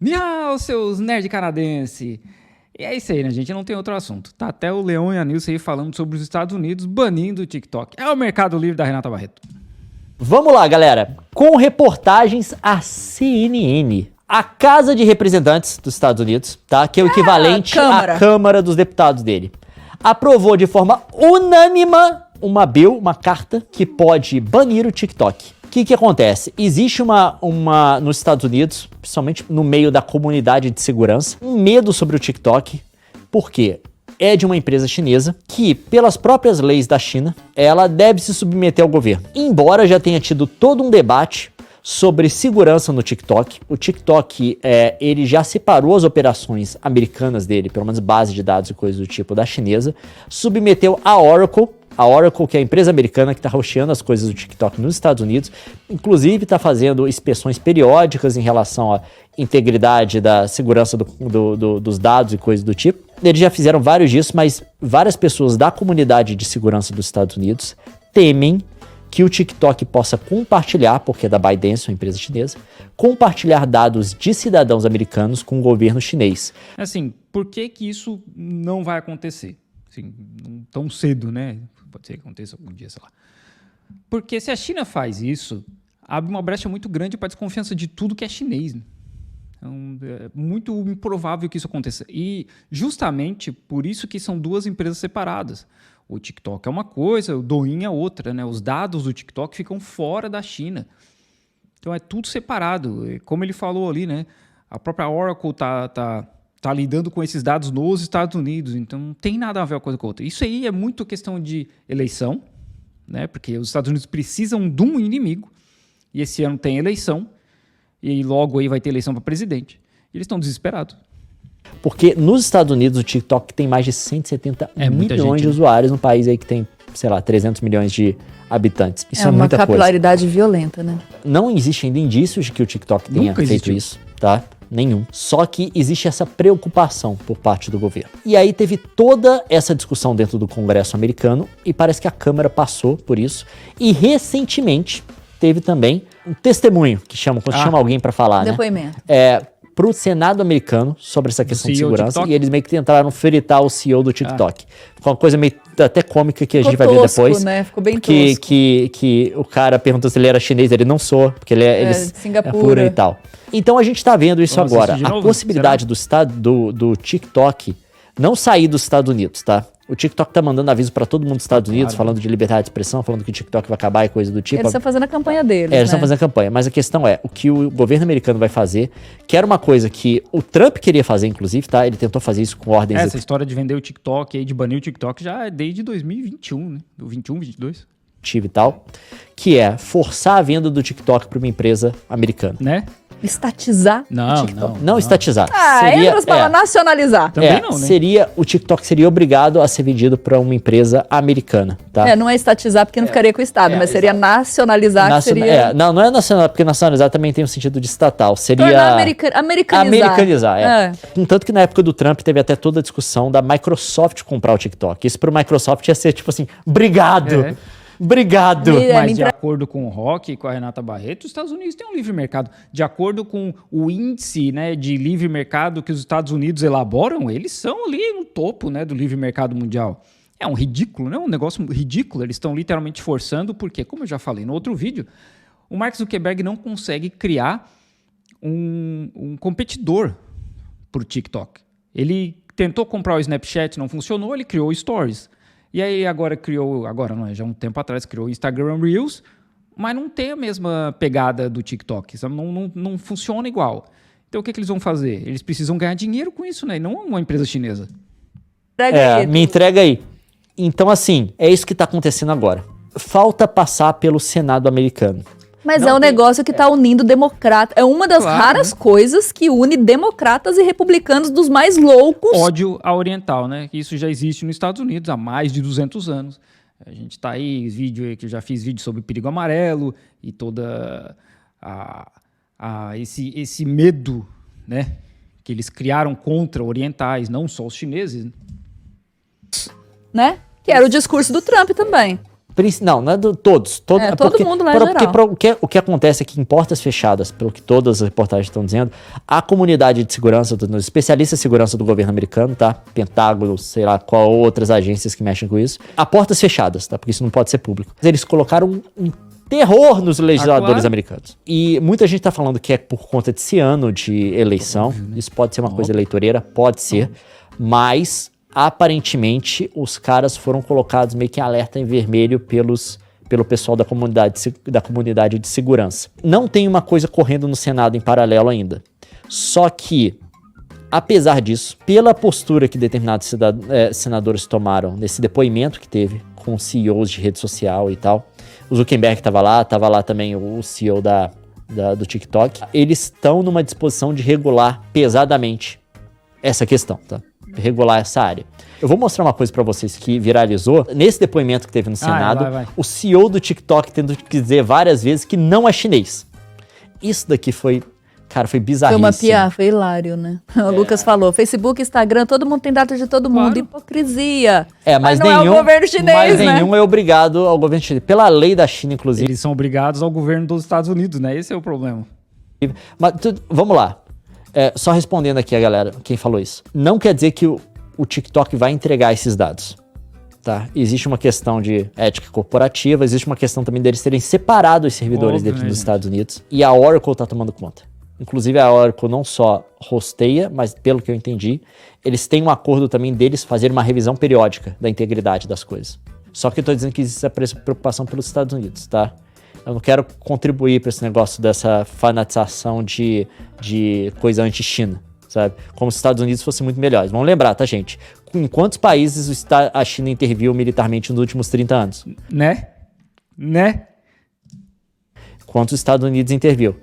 Miau, seus nerd canadense! E é isso aí, né, gente? Não tem outro assunto. Tá até o Leon e a Nilce aí falando sobre os Estados Unidos banindo o TikTok. É o mercado livre da Renata Barreto. Vamos lá, galera. Com reportagens à CNN, a Casa de Representantes dos Estados Unidos, tá? Que é o equivalente à Câmara dos Deputados dele, aprovou de forma unânima uma carta que pode banir o TikTok. O que acontece? Existe nos Estados Unidos, principalmente no meio da comunidade de segurança, um medo sobre o TikTok. Por quê? É de uma empresa chinesa que, pelas próprias leis da China, ela deve se submeter ao governo. Embora já tenha tido todo um debate sobre segurança no TikTok, o TikTok, ele já separou as operações americanas dele, pelo menos base de dados e coisas do tipo, da chinesa, submeteu a Oracle, que é a empresa americana que está hosteando as coisas do TikTok nos Estados Unidos, inclusive está fazendo inspeções periódicas em relação à integridade da segurança dos dados e coisas do tipo. Eles já fizeram vários disso, mas várias pessoas da comunidade de segurança dos Estados Unidos temem que o TikTok possa compartilhar, porque é da ByteDance, uma empresa chinesa, compartilhar dados de cidadãos americanos com o governo chinês. Assim, por que isso não vai acontecer? Assim, tão cedo, né? Pode ser que aconteça algum dia, sei lá. Porque se a China faz isso, abre uma brecha muito grande para a desconfiança de tudo que é chinês. Né? Então, é muito improvável que isso aconteça. E justamente por isso que são duas empresas separadas. O TikTok é uma coisa, o Douyin é outra. Né? Os dados do TikTok ficam fora da China. Então é tudo separado. E como ele falou ali, né? A própria Oracle tá lidando com esses dados nos Estados Unidos, então não tem nada a ver uma coisa com a outra. Isso aí é muito questão de eleição, né? Porque os Estados Unidos precisam de um inimigo, e esse ano tem eleição, e logo aí vai ter eleição para presidente. E eles estão desesperados. Porque nos Estados Unidos o TikTok tem mais de 170 milhões de usuários, num país aí que tem, sei lá, 300 milhões de habitantes. Isso é muita coisa. É uma capilaridade violenta, né? Não existe ainda indícios de que o TikTok tenha feito isso, tá? Nenhum. Só que existe essa preocupação por parte do governo. E aí teve toda essa discussão dentro do Congresso americano e parece que a Câmara passou por isso. E recentemente teve também um testemunho, que chama, quando chama alguém para falar, depoimento, né? Pro Senado americano sobre essa questão de segurança, e eles meio que tentaram fritar o CEO do TikTok. Ficou uma coisa meio até cômica que a gente vai ver depois. Né? Ficou bem tosco. Que o cara perguntou se ele era chinês, ele não sou, porque ele é Singapura e tal. Então a gente tá vendo isso agora. A possibilidade do TikTok não sair dos Estados Unidos, tá? O TikTok tá mandando aviso pra todo mundo dos Estados Unidos, falando de liberdade de expressão, falando que o TikTok vai acabar e coisa do tipo. Eles estão fazendo a campanha deles, eles estão fazendo a campanha. Mas a questão é, o que o governo americano vai fazer, que era uma coisa que o Trump queria fazer, inclusive, tá? Ele tentou fazer isso com ordens... Essa história de vender o TikTok aí, de banir o TikTok, já é desde 2021, né? Do 21, 22. E tal, que é forçar a venda do TikTok pra uma empresa americana. Né? Estatizar o TikTok. Não estatizar. Seria, para nacionalizar. Também não, né? O TikTok seria obrigado a ser vendido para uma empresa americana, tá? Não é estatizar porque não ficaria com o Estado, mas seria nacionalizar, Não é nacional, porque nacionalizar também tem um sentido de estatal. Seria... Americanizar. Tanto que na época do Trump teve até toda a discussão da Microsoft comprar o TikTok. Isso pro Microsoft ia ser tipo assim, obrigado! Obrigado! Mas de acordo com o Rock e com a Renata Barreto, os Estados Unidos têm um livre mercado. De acordo com o índice, né, de livre mercado que os Estados Unidos elaboram, eles são ali no topo, né, do livre mercado mundial. É um ridículo, né? Um negócio ridículo. Eles estão literalmente forçando, porque, como eu já falei no outro vídeo, o Mark Zuckerberg não consegue criar um competidor para o TikTok. Ele tentou comprar o Snapchat, não funcionou, ele criou o Stories. E aí já um tempo atrás, criou o Instagram Reels, mas não tem a mesma pegada do TikTok, não funciona igual. Então o que eles vão fazer? Eles precisam ganhar dinheiro com isso, né? E não uma empresa chinesa. Me entrega aí. Então assim, é isso que está acontecendo agora. Falta passar pelo Senado americano. Mas é um negócio que está unindo democratas. É uma das raras coisas que une democratas e republicanos dos mais loucos. Ódio a oriental, né? Isso já existe nos Estados Unidos há mais de 200 anos. A gente tá aí, que eu já fiz vídeo sobre perigo amarelo e toda esse medo, né? Que eles criaram contra orientais, não só os chineses. Né? Que era o discurso do Trump também. Não é todos. Todo mundo lá em geral. O que acontece é que em portas fechadas, pelo que todas as reportagens estão dizendo, a comunidade de segurança, os especialistas de segurança do governo americano, tá? Pentágono, sei lá qual outras agências que mexem com isso, a portas fechadas, tá? Porque isso não pode ser público. Eles colocaram um terror nos legisladores americanos. E muita gente tá falando que é por conta desse ano de eleição. Isso pode ser uma coisa eleitoreira, pode ser. Mas, aparentemente, os caras foram colocados meio que em alerta em vermelho pelo pessoal da comunidade de segurança. Não tem uma coisa correndo no Senado em paralelo ainda. Só que, apesar disso, pela postura que determinados senadores tomaram nesse depoimento que teve com CEOs de rede social e tal, o Zuckerberg tava lá também o CEO do TikTok. Eles estão numa disposição de regular pesadamente essa questão, tá? Regular essa área. Eu vou mostrar uma coisa pra vocês que viralizou. Nesse depoimento que teve no Senado, o CEO do TikTok tendo que dizer várias vezes que não é chinês. Isso daqui foi bizarríssimo. Foi uma piada, foi hilário, né? O Lucas falou, Facebook, Instagram, todo mundo tem dados de todo mundo. Hipocrisia. Mas não é o governo chinês, né? Nenhum é obrigado ao governo chinês. Pela lei da China, inclusive. Eles são obrigados ao governo dos Estados Unidos, né? Esse é o problema. Mas vamos lá. Só respondendo aqui a galera, quem falou isso. Não quer dizer que o TikTok vai entregar esses dados. Tá? Existe uma questão de ética corporativa, existe uma questão também deles terem separado os servidores dentro dos Estados Unidos. E a Oracle tá tomando conta. Inclusive a Oracle não só hosteia, mas pelo que eu entendi, eles têm um acordo também deles fazer uma revisão periódica da integridade das coisas. Só que eu tô dizendo que existe essa preocupação pelos Estados Unidos, tá? Eu não quero contribuir para esse negócio dessa fanatização de coisa anti-China, sabe? Como se os Estados Unidos fossem muito melhores. Vamos lembrar, tá, gente? Em quantos países a China interviu militarmente nos últimos 30 anos? Né? Quantos os Estados Unidos interviu?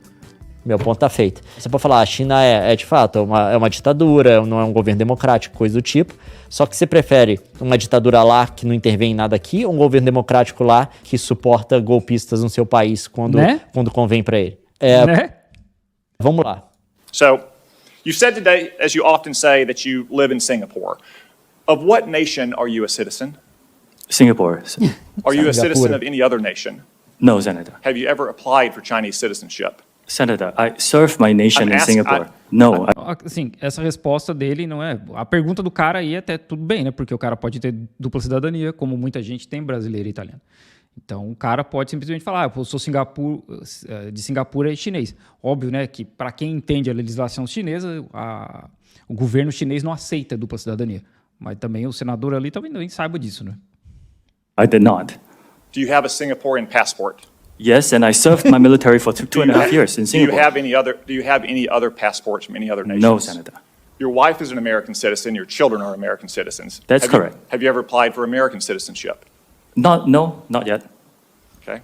Meu ponto tá feito. Você pode falar, a China de fato, é uma ditadura, não é um governo democrático, coisa do tipo. Só que você prefere uma ditadura lá que não intervém em nada aqui, ou um governo democrático lá que suporta golpistas no seu país quando convém pra ele? Vamos lá. So, you said today, as you often say, that you live in Singapore. Of what nation are you a citizen? Singapore. Are you a citizen of any other nation? No, Senator. Have you ever applied for Chinese citizenship? Senator, I serve my nation in Singapore. No. Assim, essa resposta dele não é... A pergunta do cara aí até tudo bem, né? Porque o cara pode ter dupla cidadania, como muita gente tem, brasileiro e italiano. Então, o cara pode simplesmente falar, eu sou de Singapura e chinês. Óbvio, né, que para quem entende a legislação chinesa, o governo chinês não aceita dupla cidadania. Mas também o senador ali também nem saiba disso, né? I did not. Do you have a Singaporean passport? Yes, and I served my military for 2.5 years in Singapore. Do you have any other passports from any other nations? No, Senator. Your wife is an American citizen. Your children are American citizens. That's correct. Have you ever applied for American citizenship? No, not yet. Okay.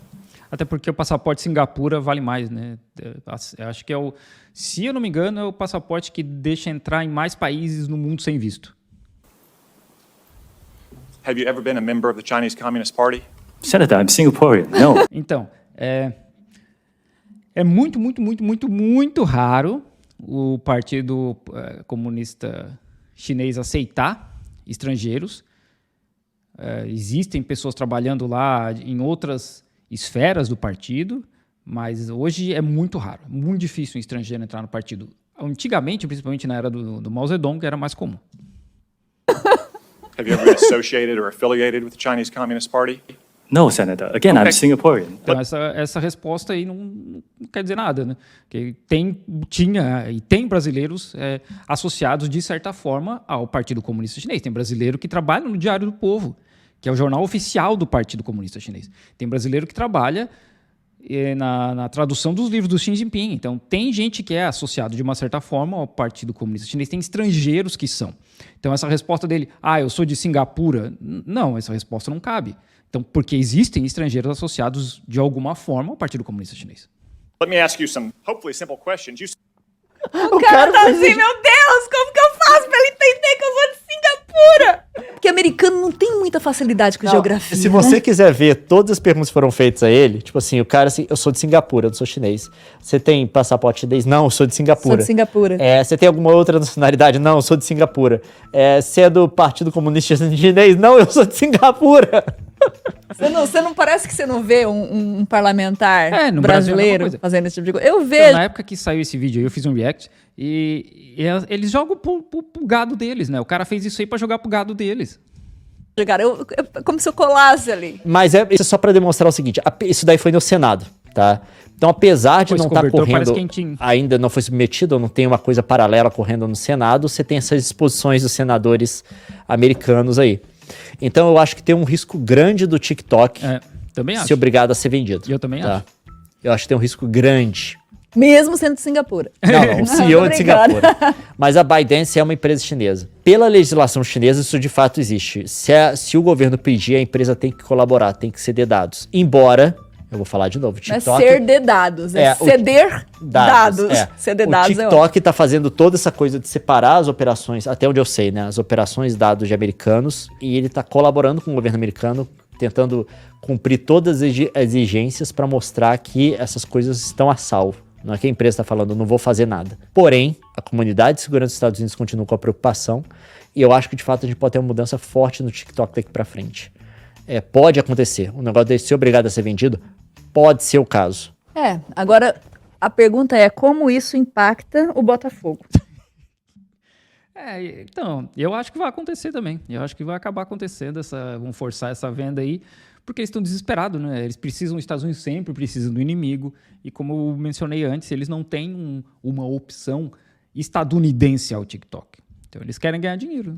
Até porque o passaporte Singapura vale mais, né? Eu acho que se eu não me engano, é o passaporte que deixa entrar em mais países no mundo sem visto. Have you ever been a member of the Chinese Communist Party? Senator, I'm Singaporean. No. Então, é muito raro o Partido Comunista Chinês aceitar estrangeiros. Existem pessoas trabalhando lá em outras esferas do partido, mas hoje é muito raro, muito difícil um estrangeiro entrar no partido. Antigamente, principalmente na era do Mao Zedong, era mais comum. Have you ever been associated or affiliated with the Chinese Communist Party? No, Senator. Again, I'm Singaporean. Então, essa resposta aí não quer dizer nada, né? Porque tinha e tem brasileiros associados, de certa forma, ao Partido Comunista Chinês. Tem brasileiro que trabalha no Diário do Povo, que é o jornal oficial do Partido Comunista Chinês. Tem brasileiro que trabalha na tradução dos livros do Xi Jinping. Então, tem gente que é associado, de uma certa forma, ao Partido Comunista Chinês. Tem estrangeiros que são. Então, essa resposta dele, eu sou de Singapura, não, essa resposta não cabe. Então, porque existem estrangeiros associados, de alguma forma, ao Partido Comunista Chinês. Let me ask you some, hopefully, simple questions. O cara tá assim, meu Deus, como que eu faço pra ele entender que eu sou de Singapura? Porque americano não tem muita facilidade com geografia, se você quiser ver, todas as perguntas que foram feitas a ele, tipo assim, o cara assim, eu sou de Singapura, eu não sou chinês. Você tem passaporte chinês? Não, eu sou de Singapura. Sou de Singapura. Você tem alguma outra nacionalidade? Não, eu sou de Singapura. Você é do Partido Comunista Chinês? Não, eu sou de Singapura. Você não parece que você não vê um parlamentar No Brasil é a mesma brasileiro coisa. fazendo esse tipo de coisa? Eu Então, vejo. na época que saiu esse vídeo aí, eu fiz um react e eles jogam pro gado deles, né? O cara fez isso aí pra jogar pro gado deles. Cara, como se eu colasse ali. Mas isso é só pra demonstrar o seguinte, isso daí foi no Senado, tá? Então, apesar de Pois não estar cobertor, parece correndo, quentinho. ainda não foi submetido, ou não tem uma coisa paralela correndo no Senado, você tem essas disposições dos senadores americanos aí. Então, eu acho que tem um risco grande do TikTok Também acho. ser obrigado a ser vendido. Eu também tá? acho. Eu acho que tem um risco grande. Mesmo sendo de Singapura. Não, o CEO Tô de brincando. Singapura. Mas a ByteDance é uma empresa chinesa. Pela legislação chinesa, isso de fato existe. Se o governo pedir, a empresa tem que colaborar, tem que ceder dados. Embora, eu vou falar de novo, o Não é TikTok... ser de dados, é ceder dados. Ceder O dados TikTok está fazendo toda essa coisa de separar as operações, até onde eu sei, né? As operações de dados de americanos, e ele está colaborando com o governo americano, tentando cumprir todas as exigências para mostrar que essas coisas estão a salvo. Não é que a empresa está falando, não vou fazer nada. Porém, a comunidade de segurança dos Estados Unidos continua com a preocupação, e eu acho que de fato a gente pode ter uma mudança forte no TikTok daqui para frente. Pode acontecer. O negócio de ser obrigado a ser vendido pode ser o caso. Agora a pergunta é como isso impacta o Botafogo? Então, eu acho que vai acontecer também. Eu acho que vai acabar acontecendo, vão forçar essa venda aí, porque eles estão desesperados, né? Eles precisam, os Estados Unidos sempre precisam do inimigo, e como eu mencionei antes, eles não têm uma opção estadunidense ao TikTok. Então, eles querem ganhar dinheiro.